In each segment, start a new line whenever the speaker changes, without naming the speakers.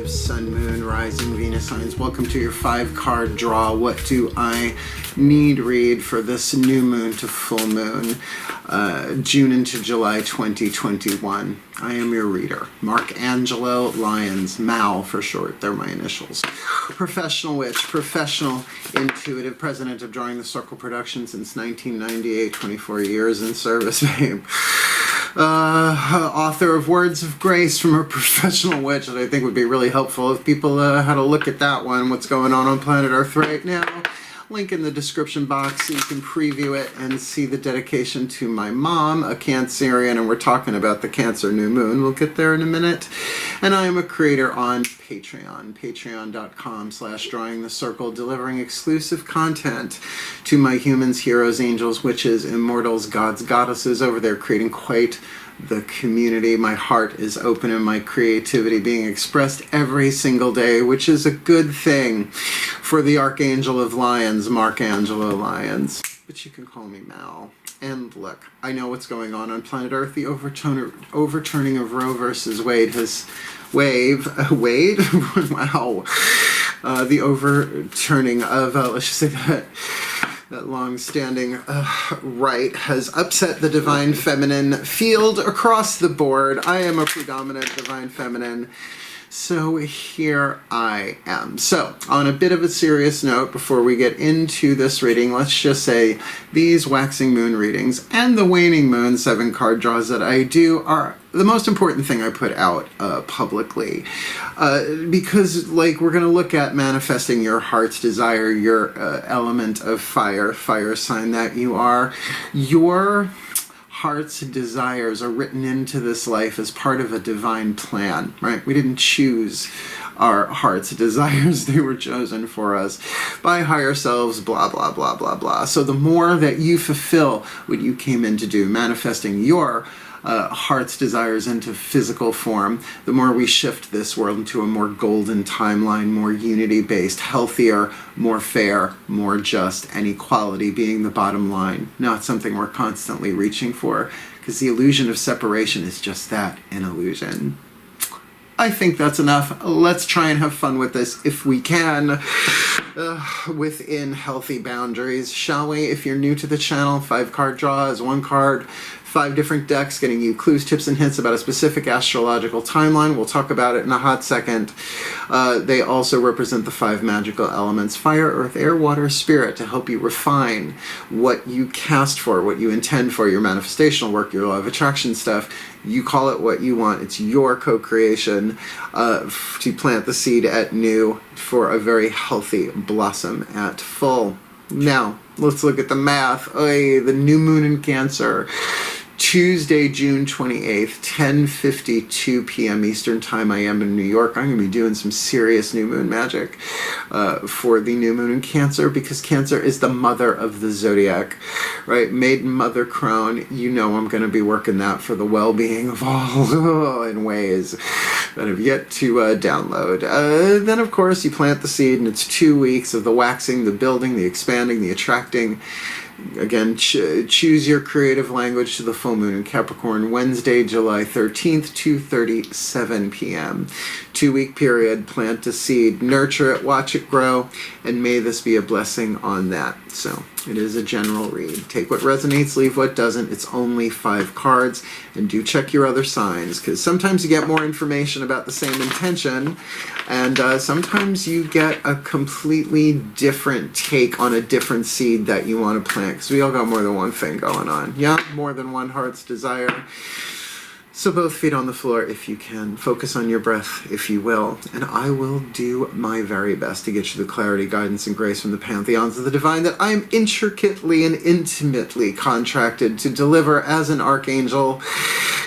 Sagittarius Sun, Moon, Rising, Venus signs. Welcome to your 5-card draw. What do I need read for this new moon to full moon, June into July 2021? I am your reader. Mark Angelo, Lyons, Mal for short. They're my initials. Professional witch, professional intuitive, president of Drawing the Circle Production since 1998, 24 years in service, babe. Author of Words of Grace from a Professional Witch that I think would be really helpful if people had a look at that one, what's going on planet Earth right now. Link in the description box so you can preview it and see the dedication to my mom, a Cancerian, and we're talking about the Cancer new moon. We'll get there in a minute. And I am a creator on Patreon, patreon.com/drawingthecircle, delivering exclusive content to my humans, heroes, angels, witches, immortals, gods, goddesses over there, creating quite the community. My heart is open and my creativity being expressed every single day, which is a good thing for the Archangel of Lyons, Mark Angelo Lyons. But you can call me Mal. And look, I know what's going on planet Earth. The overturning of Roe versus Wade has... Wade? Wow. The overturning of, let's just say that long-standing right has upset the divine feminine field across the board. I am a predominant divine feminine, so here I am. So, on a bit of a serious note, before we get into this reading, let's just say these waxing moon readings and the waning moon 7-card draws that I do are the most important thing I put out publicly, because like we're going to look at manifesting your heart's desire, your element of fire sign that you are. Your heart's desires are written into this life as part of a divine plan, right? We didn't choose our heart's desires. They were chosen for us by higher selves, blah, blah, blah, blah, blah. So the more that you fulfill what you came in to do, manifesting your heart's desires into physical form, the more we shift this world into a more golden timeline, more unity-based, healthier, more fair, more just, and equality being the bottom line, not something we're constantly reaching for, because the illusion of separation is just that, an illusion. I think that's enough. Let's try and have fun with this if we can, within healthy boundaries, shall we? If you're new to the channel, 5-card draw is 1 card, 5 different decks, getting you clues, tips, and hints about a specific astrological timeline. We'll talk about it in a hot second. They also represent the 5 magical elements: fire, earth, air, water, spirit, to help you refine what you cast for, what you intend for, your manifestational work, your law of attraction stuff. You call it what you want. It's your co-creation to plant the seed at new for a very healthy blossom at full. Now, let's look at the math. The new moon in Cancer. Tuesday, June 28th, 10:52 p.m. Eastern Time. I am in New York. I'm going to be doing some serious new moon magic for the new moon in Cancer, because Cancer is the mother of the zodiac, right? Maiden, mother, crone. You know I'm going to be working that for the well-being of all in ways that have yet to download. Then, of course, you plant the seed, and it's 2 weeks of the waxing, the building, the expanding, the attracting. Again, choose your creative language to the full moon in Capricorn, Wednesday, July 13th, 2:37 p.m. 2-week period, plant a seed, nurture it, watch it grow, and may this be a blessing on that. So, it is a general read. Take what resonates, leave what doesn't. It's only 5 cards, and do check your other signs, because sometimes you get more information about the same intention, and sometimes you get a completely different take on a different seed that you want to plant, because we all got more than one thing going on. Yeah, more than one heart's desire. So both feet on the floor if you can. Focus on your breath if you will. And I will do my very best to get you the clarity, guidance, and grace from the pantheons of the divine that I am intricately and intimately contracted to deliver as an archangel.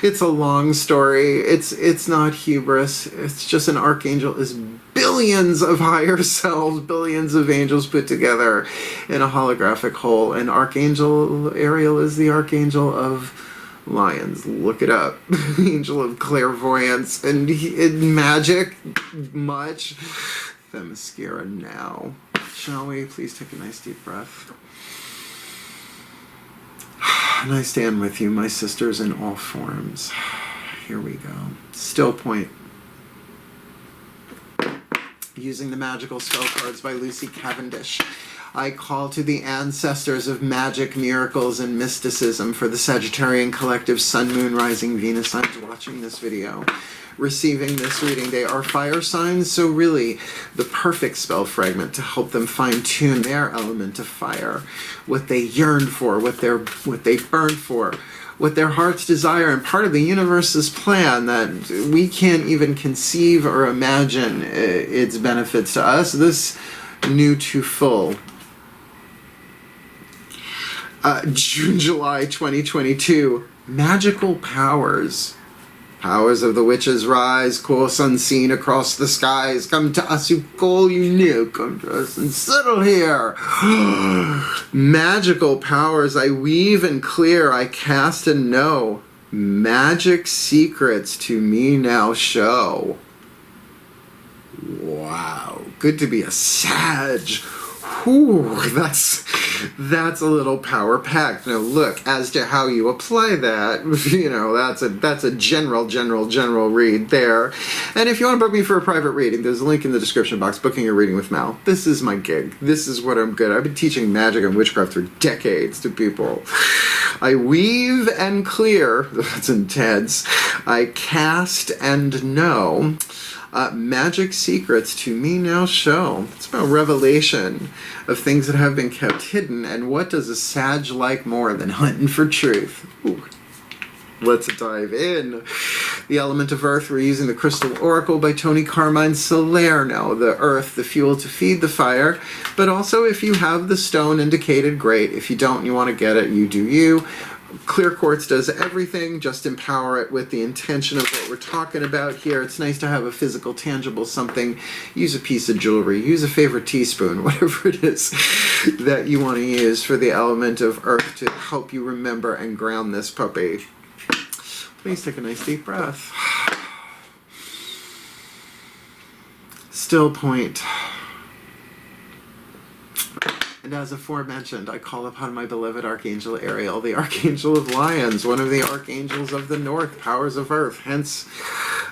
It's a long story. It's not hubris. It's just an archangel is billions of higher selves, billions of angels put together in a holographic whole. And Archangel Ariel is the archangel of Lyons. Look it up. Angel of clairvoyance and magic. Much. Themyscira now. Shall we? Please take a nice deep breath. And I stand with you, my sisters, in all forms. Here we go. Still point. Using the magical spell cards by Lucy Cavendish, I call to the ancestors of magic, miracles, and mysticism for the Sagittarian collective Sun, Moon, Rising, Venus signs watching this video, receiving this reading. They are fire signs, so really the perfect spell fragment to help them fine-tune their element of fire, what they yearned for, what they burned for, what their hearts desire, and part of the universe's plan that we can't even conceive or imagine its benefits to us. This new to full. June, July 2022. Magical powers. Powers of the witches rise, course unseen across the skies. Come to us who call you near, come to us and settle here. Magical powers I weave and clear, I cast and know. Magic secrets to me now show. Wow, good to be a Sag. Whew, that's a little power packed. Now look, as to how you apply that, you know, that's a general read there. And if you want to book me for a private reading, there's a link in the description box, booking a reading with Mal. This is my gig. This is what I'm good at. I've been teaching magic and witchcraft for decades to people. I weave and clear, that's intense. I cast and know. Magic secrets to me now show. It's about revelation of things that have been kept hidden. And what does a Sag like more than hunting for truth? Ooh. Let's dive in. The element of earth, we're using the Crystal Oracle by Tony Carmine Salerno. The earth, the fuel to feed the fire. But also if you have the stone indicated, great. If you don't and you want to get it, you do you. Clear quartz does everything, just empower it with the intention of what we're talking about here. It's nice to have a physical, tangible something. Use a piece of jewelry, use a favorite teaspoon, whatever it is that you want to use for the element of earth to help you remember and ground this puppy. Please take a nice deep breath. Still point. And as aforementioned, I call upon my beloved Archangel Ariel, the Archangel of Lyons, one of the Archangels of the North, powers of Earth, hence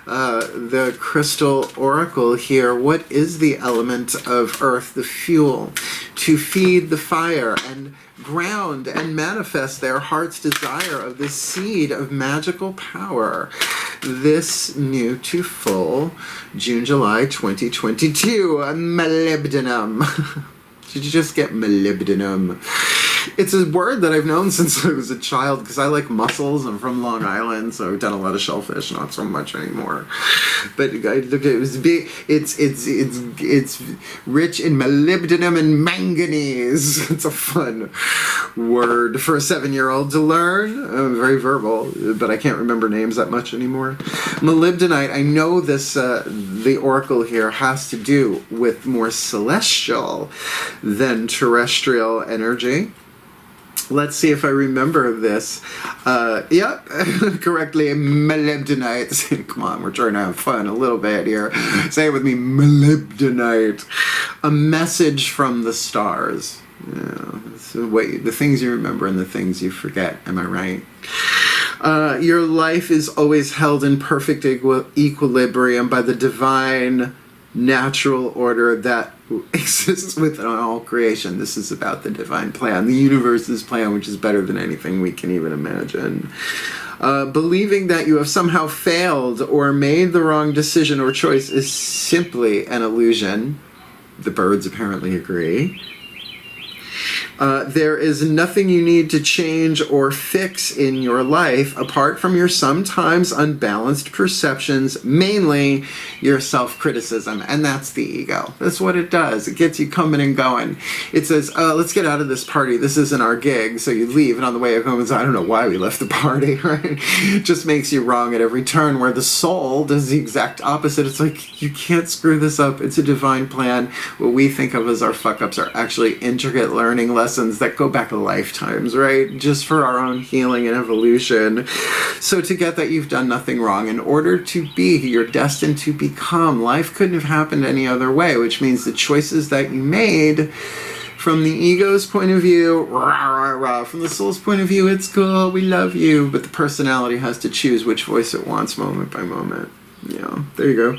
the Crystal Oracle here. What is the element of Earth, the fuel, to feed the fire and ground and manifest their heart's desire of this seed of magical power? This new to full, June, July 2022, molybdenum. Did you just get molybdenum? It's a word that I've known since I was a child because I like mussels. I'm from Long Island, so I've done a lot of shellfish, not so much anymore. But I look at it was big. It's rich in molybdenum and manganese. It's a fun word for a 7-year-old to learn. I'm very verbal, but I can't remember names that much anymore. Molybdenite. I know this. The oracle here has to do with more celestial than terrestrial energy. Let's see if I remember this. Yep, correctly, molybdenite. Come on, we're trying to have fun a little bit here. Say it with me, molybdenite. A message from the stars. Yeah, the things you remember and the things you forget, am I right? Your life is always held in perfect equilibrium by the divine natural order that exists within all creation. This is about the divine plan, the universe's plan, which is better than anything we can even imagine. Believing that you have somehow failed or made the wrong decision or choice is simply an illusion. The birds apparently agree. There is nothing you need to change or fix in your life apart from your sometimes unbalanced perceptions, mainly your self-criticism. And that's the ego. That's what it does. It gets you coming and going. It says, let's get out of this party. This isn't our gig. So you leave, and on the way home, it's, I don't know why we left the party, right? It just makes you wrong at every turn, where the soul does the exact opposite. It's like, you can't screw this up. It's a divine plan. What we think of as our fuck-ups are actually intricate learning lessons that go back lifetimes, right? Just for our own healing and evolution. So to get that you've done nothing wrong, in order to be, you're destined to become. Life couldn't have happened any other way, which means the choices that you made, from the ego's point of view, rah, rah, rah. From the soul's point of view, it's cool, we love you, but the personality has to choose which voice it wants moment by moment. Yeah, there you go.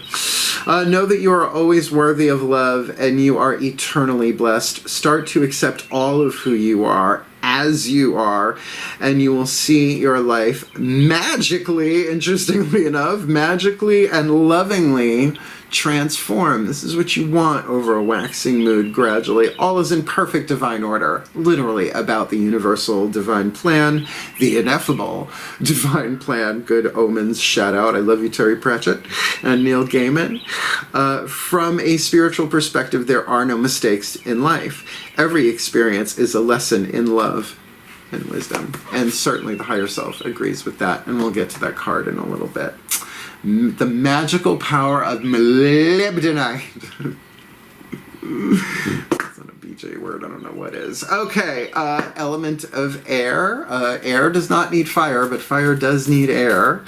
Know that you are always worthy of love and you are eternally blessed. Start to accept all of who you are as you are, and you will see your life magically, interestingly enough, magically and lovingly transform. This is what you want over a waxing mood gradually. All is in perfect divine order, literally about the universal divine plan, the ineffable divine plan. Good omens, shout out. I love you, Terry Pratchett and Neil Gaiman. From a spiritual perspective, there are no mistakes in life. Every experience is a lesson in love and wisdom. And certainly the higher self agrees with that. And we'll get to that card in a little bit. The magical power of molybdenite. That's not a BJ word, I don't know what is. Okay, element of air. Air does not need fire, but fire does need air.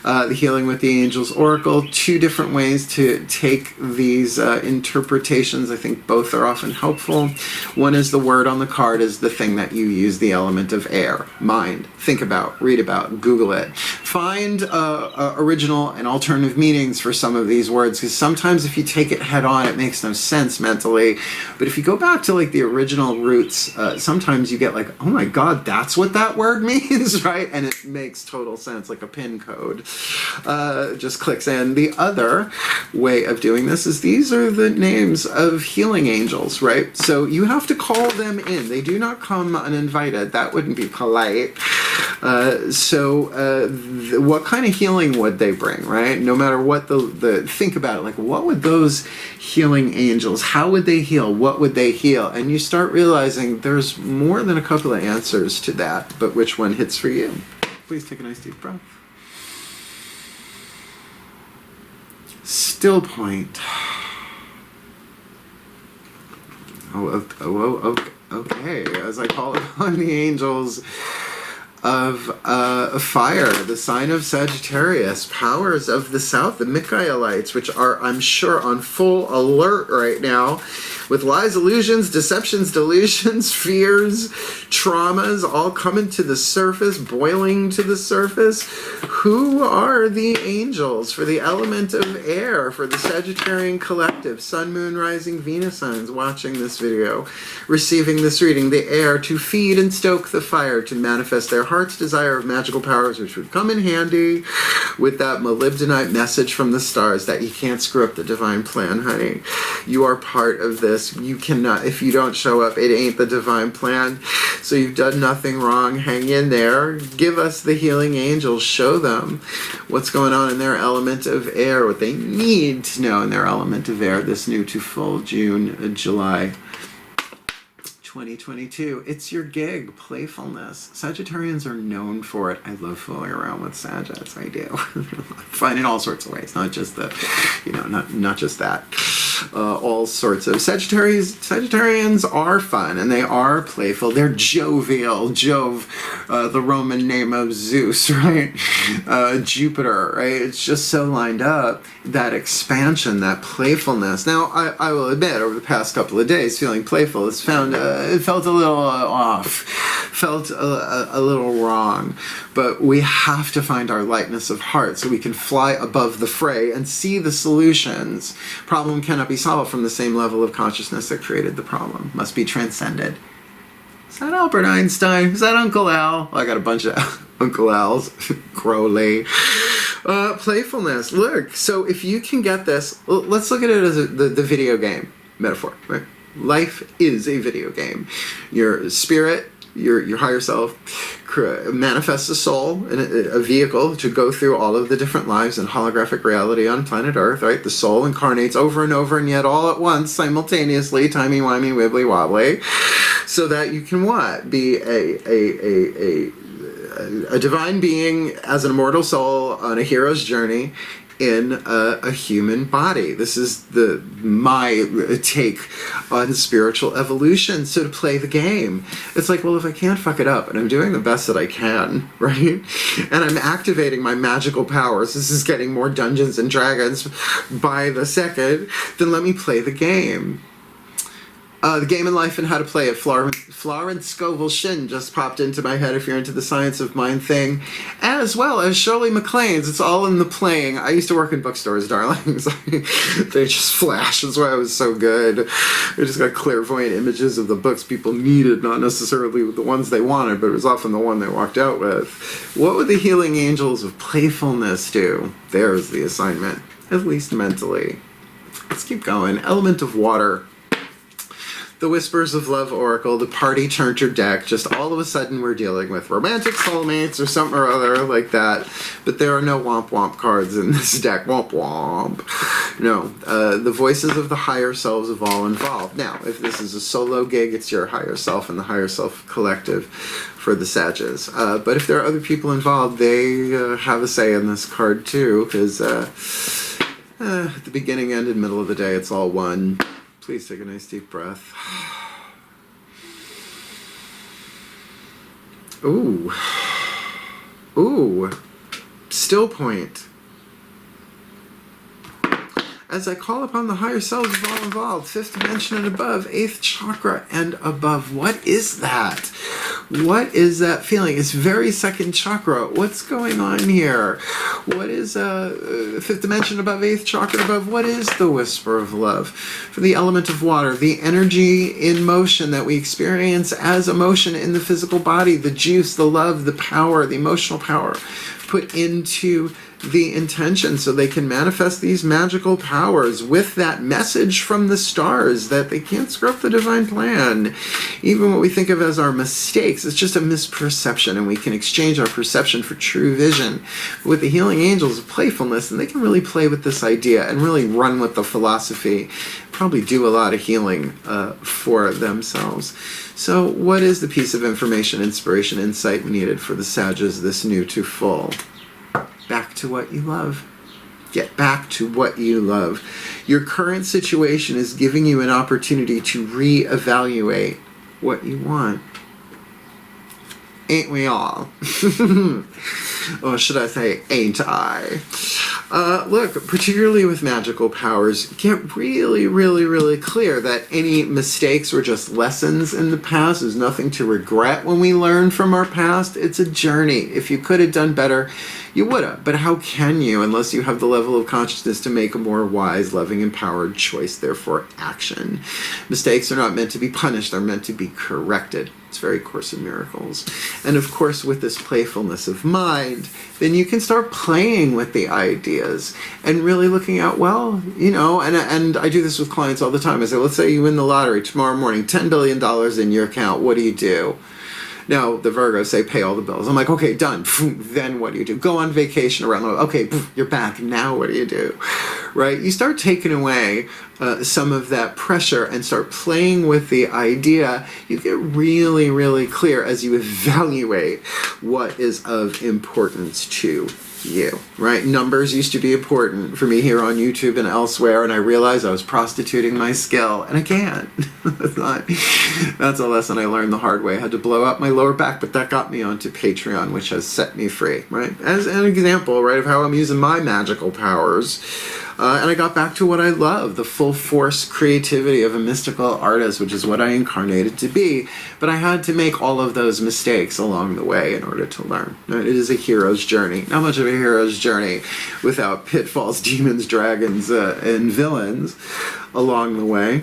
The Healing with the Angels Oracle. 2 different ways to take these interpretations. I think both are often helpful. One is the word on the card is the thing that you use, the element of air. Mind, think about, read about, Google it. Find original and alternative meanings for some of these words, because sometimes if you take it head on, it makes no sense mentally. But if you go back to like the original roots, sometimes you get like, oh my God, that's what that word means, right? And it makes total sense, like a pin code. Just clicks in. The other way of doing this is these are the names of healing angels, right? So you have to call them in. They do not come uninvited. That wouldn't be polite. What kind of healing would they bring, right? No matter what think about it, like what would those healing angels, how would they heal? What would they heal? And you start realizing there's more than a couple of answers to that, but which one hits for you? Please take a nice deep breath. Still point. Okay. As I call upon the angels of fire, the sign of Sagittarius, powers of the south, the Michaelites, which are, I'm sure, on full alert right now, with lies, illusions, deceptions, delusions, fears, traumas, all coming to the surface, boiling to the surface. Who are the angels for the element of air, for the Sagittarian collective, Sun, Moon, Rising, Venus signs watching this video, receiving this reading, the air to feed and stoke the fire, to manifest their heart's desire of magical powers, which would come in handy with that molybdenite message from the stars that you can't screw up the divine plan, honey. You are part of this. You cannot, if you don't show up, it ain't the divine plan. So you've done nothing wrong. Hang in there. Give us the healing angels. Show them what's going on in their element of air, what they need to know in their element of air this new to full June, July 2022. It's your gig, playfulness. Sagittarians are known for it. I love fooling around with Sagittarius. I do. Fun in all sorts of ways, not just the, not just that. All sorts of Sagittarians are fun and they are playful. They're jovial. Jove, the Roman name of Zeus, right? Jupiter, right? It's just so lined up. That expansion, that playfulness. Now, I will admit, over the past couple of days, feeling playful has found it felt a little off, felt a little wrong. But we have to find our lightness of heart so we can fly above the fray and see the solutions. Problem cannot be solved from the same level of consciousness that created the problem. Must be transcended. Is that Albert Einstein? Is that Uncle Al? Well, I got a bunch of Uncle Al's. Crowley. Playfulness. Look, so if you can get this, let's look at it as the video game metaphor, right? Life is a video game. Your spirit, your higher self manifests a soul in a vehicle to go through all of the different lives and holographic reality on planet Earth, right? The soul incarnates over and over and yet all at once, simultaneously, timey-wimey, wibbly-wobbly, so that you can what? Be a divine being as an immortal soul on a hero's journey in a human body. This is my take on spiritual evolution. So to play the game, it's like, well, if I can't fuck it up and I'm doing the best that I can, right? And I'm activating my magical powers, this is getting more Dungeons and Dragons by the second, then let me play the game. The Game in Life and How to Play It. Florence Scovel Shin just popped into my head if you're into the science of mind thing. As well as Shirley MacLaine's It's All in the Playing. I used to work in bookstores, darlings. They just flash. That's why I was so good. I just got clairvoyant images of the books people needed, not necessarily the ones they wanted, but it was often the one they walked out with. What would the healing angels of playfulness do? There's the assignment, at least mentally. Let's keep going. Element of water. The Whispers of Love Oracle, the party charger deck. Just all of a sudden we're dealing with romantic soulmates or something or other like that. But there are no womp womp cards in this deck. Womp womp. No. The voices of the higher selves of all involved. Now, if this is a solo gig, it's your higher self and the higher self collective for the Sages. But if there are other people involved, they have a say in this card too, because at the beginning, end, and middle of the day, it's all one. Please take a nice deep breath. Ooh. Ooh. Still point. As I call upon the higher selves of all involved, 5th dimension and above, 8th chakra and above. What is that? What is that feeling? It's very 2nd chakra. What's going on here? What is 5th dimension above, 8th chakra above? What is the whisper of love? For the element of water, the energy in motion that we experience as emotion in the physical body, the juice, the love, the power, the emotional power put into the intention so they can manifest these magical powers with that message from the stars that they can't screw up the divine plan. Even what we think of as our mistakes, it's just a misperception, and we can exchange our perception for true vision. With the healing angels of playfulness, and they can really play with this idea and really run with the philosophy, probably do a lot of healing for themselves. So what is the piece of information, inspiration, insight needed for the Sages this new to full? Back to what you love. Get back to what you love. Your current situation is giving you an opportunity to reevaluate what you want. Ain't we all? Or should I say, ain't I? Look, particularly with magical powers, get really, really, really clear that any mistakes were just lessons in the past. There's nothing to regret when we learn from our past. It's a journey. If you could have done better, you would have. But how can you unless you have the level of consciousness to make a more wise, loving, empowered choice, therefore action? Mistakes are not meant to be punished. They're meant to be corrected. It's very Course in Miracles. And of course, with this playfulness of mind, then you can start playing with the ideas and really looking out, well, you know, and I do this with clients all the time. I say, let's say you win the lottery tomorrow morning, $10 billion in your account. What do? Now, the Virgos say, pay all the bills. I'm like, okay, done. Then what do? Go on vacation around the world. Okay, you're back. Now what do? Right? You start taking away some of that pressure and start playing with the idea. You get really, really clear as you evaluate what is of importance to you, right? Numbers used to be important for me here on YouTube and elsewhere, and I realized I was prostituting my skill, and I can't. That's a lesson I learned the hard way. I had to blow up my lower back, but that got me onto Patreon, which has set me free, right? As an example, right, of how I'm using my magical powers. And I got back to what I love, the full force creativity of a mystical artist, which is what I incarnated to be. But I had to make all of those mistakes along the way in order to learn. It is a hero's journey. Not much of a hero's journey without pitfalls, demons, dragons, and villains along the way.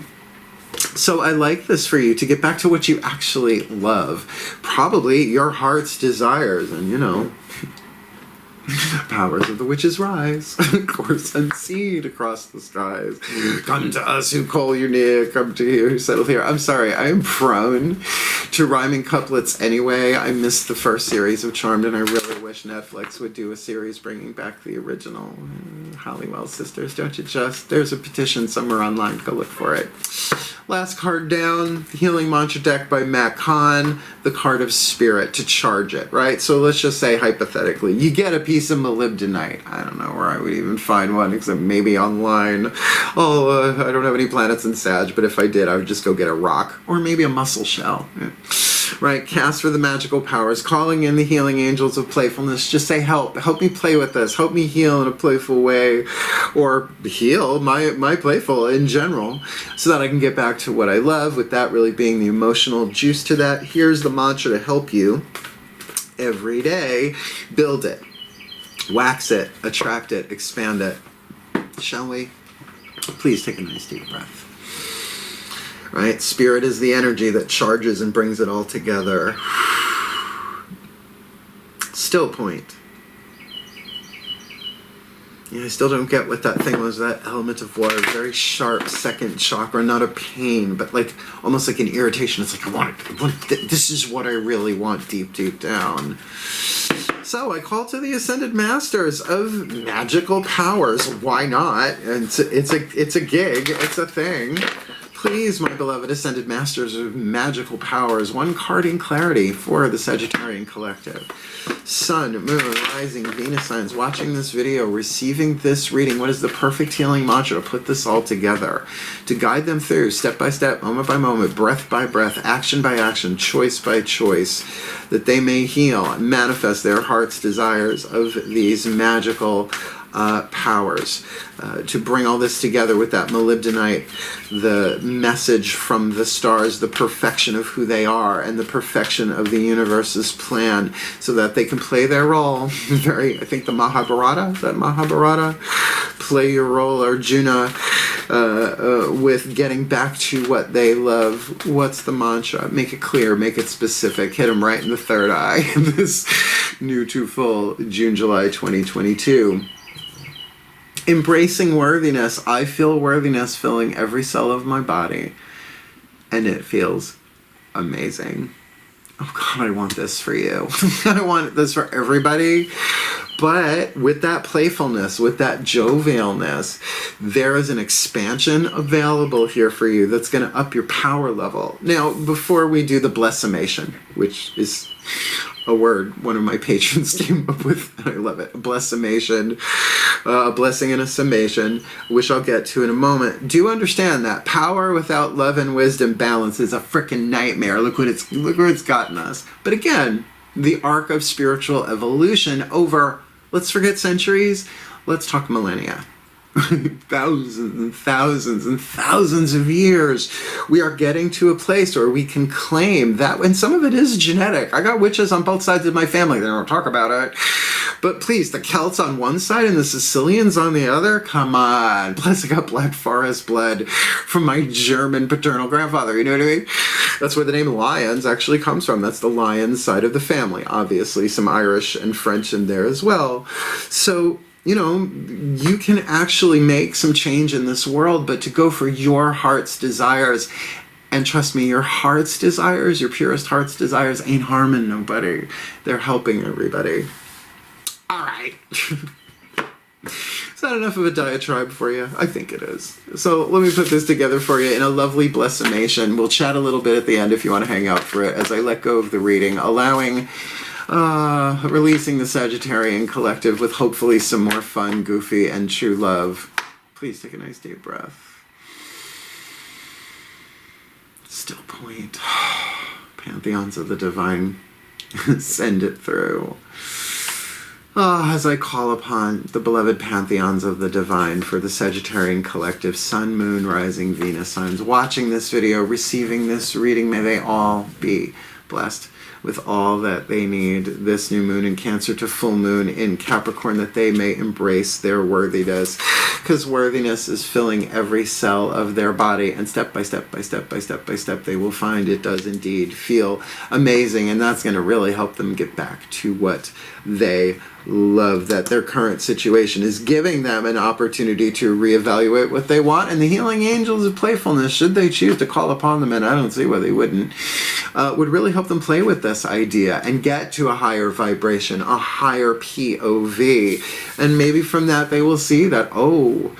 So I like this for you to get back to what you actually love. Probably your heart's desires, and you know, powers of the witches rise, course unseen across the skies. Come to us who call you near, come to you who settle here. I'm sorry, I am prone to rhyming couplets anyway. I missed the first series of Charmed, and I really wish Netflix would do a series bringing back the original Halliwell sisters. Don't you just? There's a petition somewhere online. Go look for it. Last card down, the Healing Mantra deck by Matt Kahn, the card of Spirit to charge it, right? So let's just say, hypothetically, you get a piece of molybdenite. I don't know where I would even find one, except maybe online. I don't have any planets in Sag, but if I did, I would just go get a rock, or maybe a mussel shell. right? Cast for the magical powers, calling in the healing angels of playfulness. Just say, help me play with this, help me heal in a playful way, or heal my playful in general, so that I can get back to what I love, with that really being the emotional juice to that. Here's the mantra to help you every day. Build it, wax it, attract it, expand it. Shall we? Please take a nice deep breath. Right? Spirit is the energy that charges and brings it all together. Still point. Yeah, I still don't get what that thing was, that element of water, very sharp second chakra, not a pain, but like almost like an irritation. It's like, this is what I really want deep down. So I call to the Ascended Masters of magical powers. Why not? And it's a gig, it's a thing. Please, my beloved Ascended Masters of magical powers, one card in clarity for the Sagittarian Collective. Sun, Moon, Rising, Venus signs, watching this video, receiving this reading. What is the perfect healing mantra to put this all together? To guide them through, step by step, moment by moment, breath by breath, action by action, choice by choice, that they may heal and manifest their heart's desires of these magical powers. To bring all this together with that molybdenite, the message from the stars, the perfection of who they are and the perfection of the universe's plan, so that they can play their role. I think the Mahabharata, play your role, Arjuna, with getting back to what they love. What's the mantra? Make it clear, make it specific, hit them right in the third eye in this new to full June, July 2022. Embracing worthiness. I feel worthiness filling every cell of my body, and it feels amazing. Oh God, I want this for you. I want this for everybody. But with that playfulness, with that jovialness, there is an expansion available here for you that's going to up your power level. Now, before we do the blessimation, which is a word one of my patrons came up with, and I love it. A blessimation, a blessing and a summation, which I'll get to in a moment. Do understand that power without love and wisdom balance is a frickin' nightmare. Look where it's gotten us. But again, the arc of spiritual evolution over, let's forget centuries, let's talk millennia. Thousands and thousands and thousands of years, we are getting to a place where we can claim that, and some of it is genetic. I got witches on both sides of my family, they don't talk about it. But please, the Celts on one side and the Sicilians on the other, come on. Plus I got Black Forest blood from my German paternal grandfather, you know what I mean? That's where the name Lyons actually comes from. That's the Lyons side of the family. Obviously some Irish and French in there as well. So, you know, you can actually make some change in this world, but to go for your heart's desires, and trust me, your heart's desires, your purest heart's desires ain't harming nobody. They're helping everybody. All right. Is that enough of a diatribe for you? I think it is. So let me put this together for you in a lovely blessimation. We'll chat a little bit at the end if you want to hang out for it as I let go of the reading, allowing releasing the Sagittarian Collective with hopefully some more fun, goofy, and true love. Please take a nice deep breath. Still point. Pantheons of the divine, send it through. As I call upon the beloved pantheons of the divine for the Sagittarian Collective, Sun, Moon, Rising, Venus signs, watching this video, receiving this reading, may they all be blessed with all that they need this new moon in Cancer to full moon in Capricorn, that they may embrace their worthiness, because worthiness is filling every cell of their body, and step by step by step by step by step they will find it does indeed feel amazing, and that's going to really help them get back to what they love, that their current situation is giving them an opportunity to reevaluate what they want, and the healing angels of playfulness, should they choose to call upon them, and I don't see why they wouldn't, would really help them play with this idea and get to a higher vibration, a higher POV, and maybe from that they will see that, oh,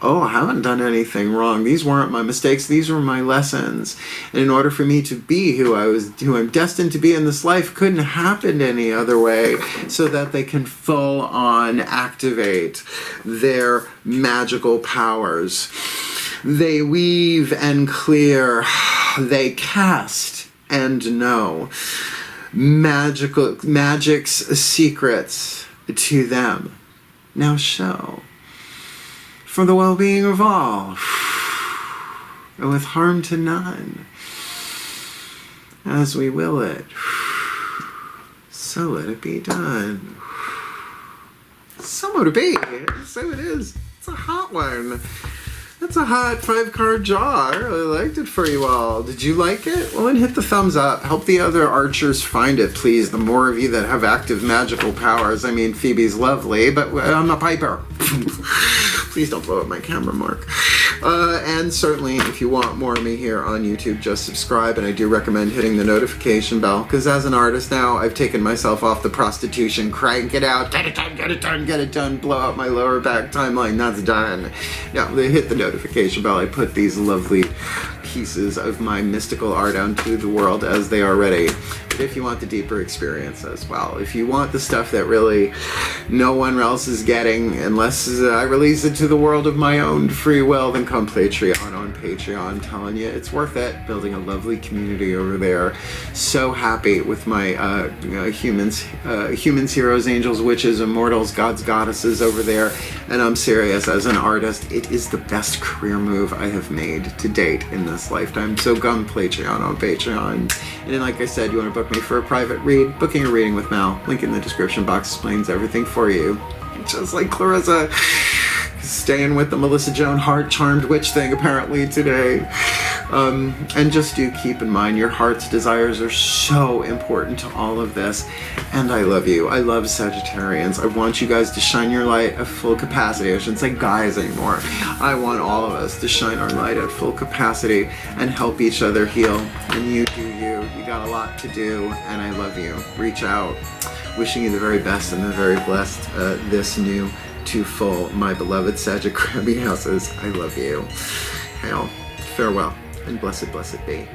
I haven't done anything wrong. These weren't my mistakes. These were my lessons. And in order for me to be who I'm destined to be in this life, couldn't happen any other way, so that they can full on activate their magical powers. They weave and clear. They cast and know magic's secrets to them. Now show, for the well-being of all, and with harm to none, as we will it, so let it be done. So would it be. So it is. It's a hot one. That's a hot 5-card draw. I really liked it for you all. Did you like it? Well, then hit the thumbs up. Help the other archers find it, please. The more of you that have active magical powers. I mean, Phoebe's lovely, but I'm a piper. Please don't blow up my camera, Mark. And certainly, if you want more of me here on YouTube, just subscribe. And I do recommend hitting the notification bell, because as an artist now, I've taken myself off the prostitution. Crank it out. Get it done, get it done, get it done. Blow out my lower back timeline. That's done. Now, hit the notification bell. I put these lovely pieces of my mystical art out into the world as they are ready. But if you want the deeper experience as well, if you want the stuff that really no one else is getting unless I release it to the world of my own free will, then come Patreon on Patreon. I'm telling you, it's worth it. Building a lovely community over there. So happy with my humans, heroes, angels, witches, immortals, gods, goddesses over there. And I'm serious, as an artist, it is the best career move I have made to date in this lifetime. So come Patreon on Patreon. And then, like I said, you want to book me for a private read, booking a reading with Mal. Link in the description box explains everything for you. Just like Clarissa. Staying with the Melissa Joan Hart charmed witch thing apparently today. And just do keep in mind your heart's desires are so important to all of this. And I love you. I love Sagittarians. I want you guys to shine your light at full capacity. I shouldn't say guys anymore. I want all of us to shine our light at full capacity and help each other heal. And you do you. You got a lot to do, and I love you. Reach out. Wishing you the very best and the very blessed this new to full, my beloved Sagitt Crabby houses. I love you. Hail, farewell, and blessed, blessed be.